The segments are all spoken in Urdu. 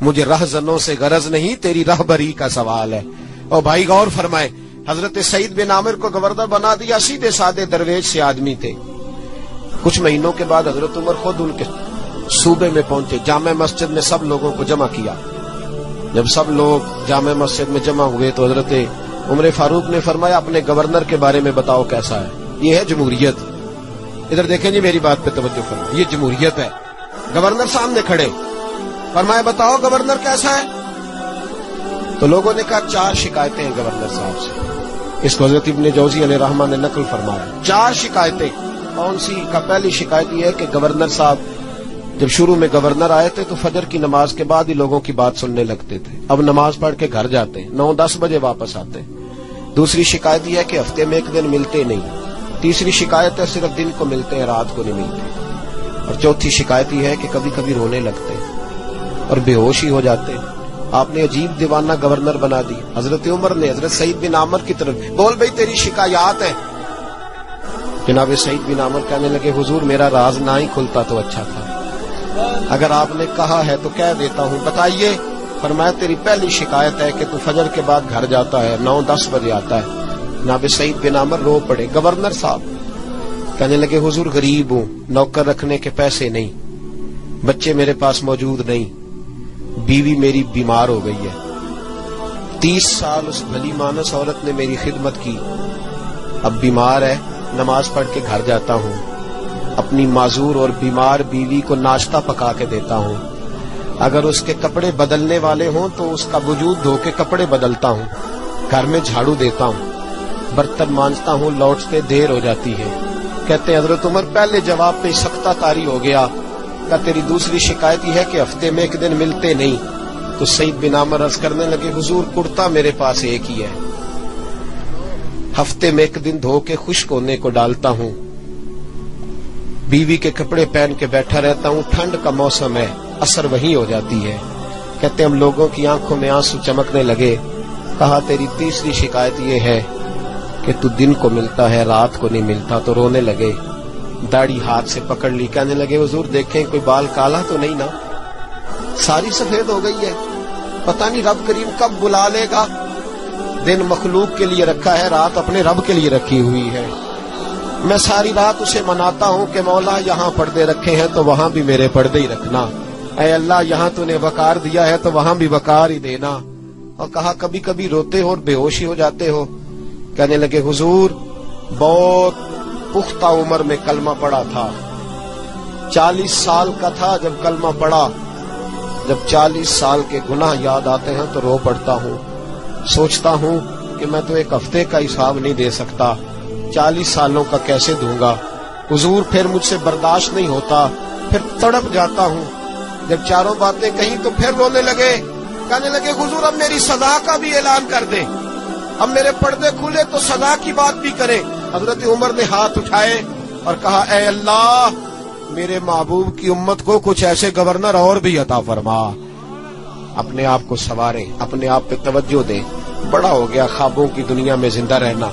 مجھے رہزنوں سے غرض نہیں، تیری رہبری کا سوال ہے۔ اور بھائی غور فرمائے، حضرت سعید بن عامر کو گورنر بنا دیا، سیدھے سادے درویش سے آدمی تھے۔ کچھ مہینوں کے بعد حضرت عمر خود ان کے صوبے میں پہنچے، جامع مسجد میں سب لوگوں کو جمع کیا۔ جب سب لوگ جامع مسجد میں جمع ہوئے تو حضرت عمر فاروق نے فرمایا اپنے گورنر کے بارے میں بتاؤ کیسا ہے۔ یہ ہے جمہوریت۔ ادھر دیکھیں جی، میری بات پہ توجہ فرمائیں، یہ جمہوریت ہے۔ گورنر سامنے کھڑے، فرمایا بتاؤ گورنر کیسا ہے؟ تو لوگوں نے کہا 4 شکایتیں ہیں گورنر صاحب سے۔ اس کو حضرت ابن جوزی علیہ رحمہ نے نقل فرمایا، 4 شکایتیں۔ کون سی؟ کا پہلی شکایت یہ ہے کہ گورنر صاحب جب شروع میں گورنر آئے تھے تو فجر کی نماز کے بعد ہی لوگوں کی بات سننے لگتے تھے، اب نماز پڑھ کے گھر جاتے ہیں، 9-10 بجے واپس آتے ہیں۔ دوسری شکایت یہ ہے کہ ہفتے میں 1 دن ملتے نہیں۔ تیسری شکایت ہے صرف دن کو ملتے ہیں، رات کو نہیں ملتے۔ اور چوتھی شکایت یہ ہے کہ کبھی کبھی رونے لگتے اور بے ہوش ہی ہو جاتے۔ آپ نے عجیب دیوانہ گورنر بنا دی۔ حضرت عمر نے حضرت سعید بن عامر کی طرف، بول بھئی تیری شکایات ہیں۔ جناب سعید بن عامر کہنے لگے حضور میرا راز نہ ہی کھلتا تو اچھا تھا، اگر آپ نے کہا ہے تو کہہ دیتا ہوں، بتائیے۔ فرمایا تیری پہلی شکایت ہے کہ تو فجر کے بعد گھر جاتا ہے، 9-10 بجے آتا ہے۔ جناب سعید بن عامر رو پڑے۔ گورنر صاحب کہنے لگے حضور غریب ہوں، نوکر رکھنے کے پیسے نہیں، بچے میرے پاس موجود نہیں، بیوی میری بیمار ہو گئی ہے، 30 سال اس بھلی مانس عورت نے میری خدمت کی، اب بیمار ہے، نماز پڑھ کے گھر جاتا ہوں، اپنی معذور اور بیمار بیوی کو ناشتہ پکا کے دیتا ہوں، اگر اس کے کپڑے بدلنے والے ہوں تو اس کا وجود دھو کے کپڑے بدلتا ہوں، گھر میں جھاڑو دیتا ہوں، برتن مانجتا ہوں، لوٹتے دیر ہو جاتی ہے۔ کہتے ہیں حضرت عمر پہلے جواب پہ سختہ کاری ہو گیا، کہ تیری دوسری شکایت یہ ہے کہ ہفتے میں 1 دن ملتے نہیں۔ تو سعید بن عامر عرض کرنے لگے حضور کرتا میرے پاس ایک ہی ہے، ہفتے میں 1 دن دھو کے خشک ہونے کو ڈالتا ہوں، بیوی کے کپڑے پہن کے بیٹھا رہتا ہوں، ٹھنڈ کا موسم ہے، اثر وہی ہو جاتی ہے۔ کہتے ہم لوگوں کی آنکھوں میں آنسو چمکنے لگے۔ کہا تیری تیسری شکایت یہ ہے کہ تو دن کو ملتا ہے رات کو نہیں ملتا۔ تو رونے لگے، داڑھی ہاتھ سے پکڑ لی، کہنے لگے حضور دیکھیں کوئی بال کالا تو نہیں نا، ساری سفید ہو گئی ہے، پتہ نہیں رب کریم کب بلا لے گا۔ دن مخلوق کے لیے رکھا ہے، رات اپنے رب کے لیے رکھی ہوئی ہے۔ میں ساری رات اسے مناتا ہوں کہ مولا یہاں پردے رکھے ہیں تو وہاں بھی میرے پردے ہی رکھنا، اے اللہ یہاں تو نے وقار دیا ہے تو وہاں بھی وقار ہی دینا۔ اور کہا کبھی کبھی روتے ہو اور بے ہوشی ہو جاتے ہو؟ کہنے لگے حضور بہت پختہ عمر میں کلمہ پڑھا تھا، 40 سال کا تھا جب کلمہ پڑھا، جب 40 سال کے گناہ یاد آتے ہیں تو رو پڑتا ہوں، سوچتا ہوں کہ میں تو 1 ہفتے کا حساب نہیں دے سکتا، 40 سالوں کا کیسے دوں گا حضور؟ پھر مجھ سے برداشت نہیں ہوتا، پھر تڑپ جاتا ہوں۔ جب چاروں باتیں کہیں تو پھر رونے لگے، کہنے لگے حضور اب میری سزا کا بھی اعلان کر دیں، اب میرے پردے کھلے تو سزا کی بات بھی کریں۔ حضرت عمر نے ہاتھ اٹھائے اور کہا اے اللہ میرے محبوب کی امت کو کچھ ایسے گورنر اور بھی عطا فرما۔ اپنے آپ کو سنواریں، اپنے آپ پہ توجہ دیں۔ بڑا ہو گیا خوابوں کی دنیا میں زندہ رہنا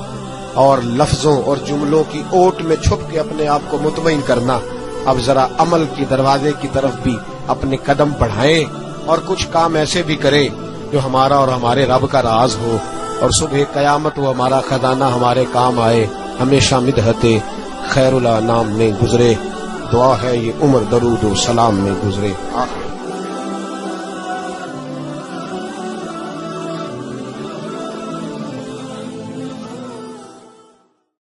اور لفظوں اور جملوں کی اوٹ میں چھپ کے اپنے آپ کو مطمئن کرنا۔ اب ذرا عمل کی دروازے کی طرف بھی اپنے قدم بڑھائیں اور کچھ کام ایسے بھی کریں جو ہمارا اور ہمارے رب کا راز ہو، اور صبح قیامت وہ ہمارا خزانہ ہمارے کام آئے، ہمیشہ مدحت خیر الانام میں گزرے۔ دعا ہے یہ عمر درود و سلام میں گزرے۔